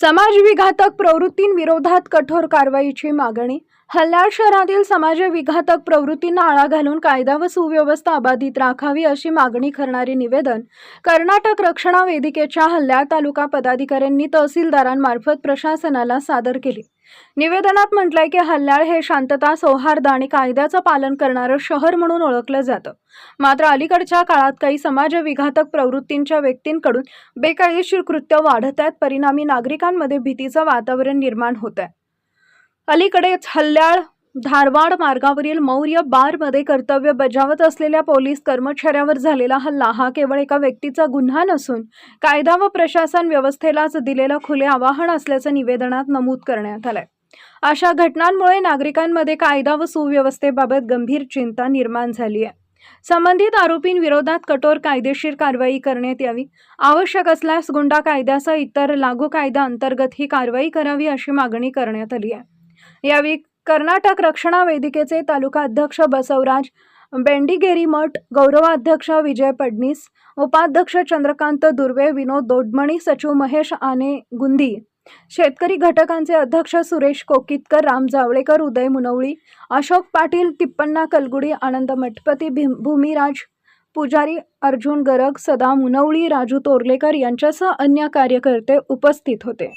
समाजविघातक प्रवृत्तींविरोधात कठोर कारवाईची मागणी. हल्याळ शहरातील समाजविघातक प्रवृत्तींना आळा घालून कायदा व सुव्यवस्था अबाधित राखावी अशी मागणी करणारे निवेदन कर्नाटक रक्षणा वेदिकेच्या हल्याळ तालुका पदाधिकाऱ्यांनी तहसीलदारांमार्फत प्रशासनाला सादर केले. निवेदनात म्हटलंय की हल्याळ हे शांतता, सौहार्द आणि कायद्याचं पालन करणारं शहर म्हणून ओळखलं जातं. मात्र अलीकडच्या काळात काही समाजविघातक प्रवृत्तींच्या व्यक्तींकडून बेकायदेशीर कृत्य वाढत आहेत. परिणामी नागरिकांमध्ये भीतीचं वातावरण निर्माण होत आहे. अलीकडेच हल्याळ धारवाड मार्गावरील मौर्य बारमध्ये कर्तव्य बजावत असलेल्या पोलीस कर्मचाऱ्यावर झालेला हल्ला हा केवळ एका व्यक्तीचा गुन्हा नसून कायदा व प्रशासन व्यवस्थेलाच दिलेलं खुले आवाहन असल्याचं निवेदनात नमूद करण्यात आलंय. अशा घटनांमुळे नागरिकांमध्ये कायदा व सुव्यवस्थेबाबत गंभीर चिंता निर्माण झाली आहे. संबंधित आरोपींविरोधात कठोर कायदेशीर कारवाई करण्यात यावी. आवश्यक असल्यास गुंडा कायद्यासह इतर लागू कायदा अंतर्गत ही कारवाई करावी अशी मागणी करण्यात आली आहे. यावेळी कर्नाटक रक्षणा वेदिकेचे तालुका अध्यक्ष बसवराज बेंडिगेरीमठ, गौरवाध्यक्ष विजय फडणीस, उपाध्यक्ष चंद्रकांत दुर्वे, विनोद दोडमणी, सचिव महेश आने गुंदी, शेतकरी घटकांचे अध्यक्ष सुरेश कोकितकर, राम जावळेकर, उदय मुनवळी, अशोक पाटील, तिप्पण्णा कलगुडी, आनंद मठपती, भूमिराज पुजारी, अर्जुन गरग, सदा मुनवळी, राजू तोरलेकर यांच्यासह अन्य कार्यकर्ते उपस्थित होते.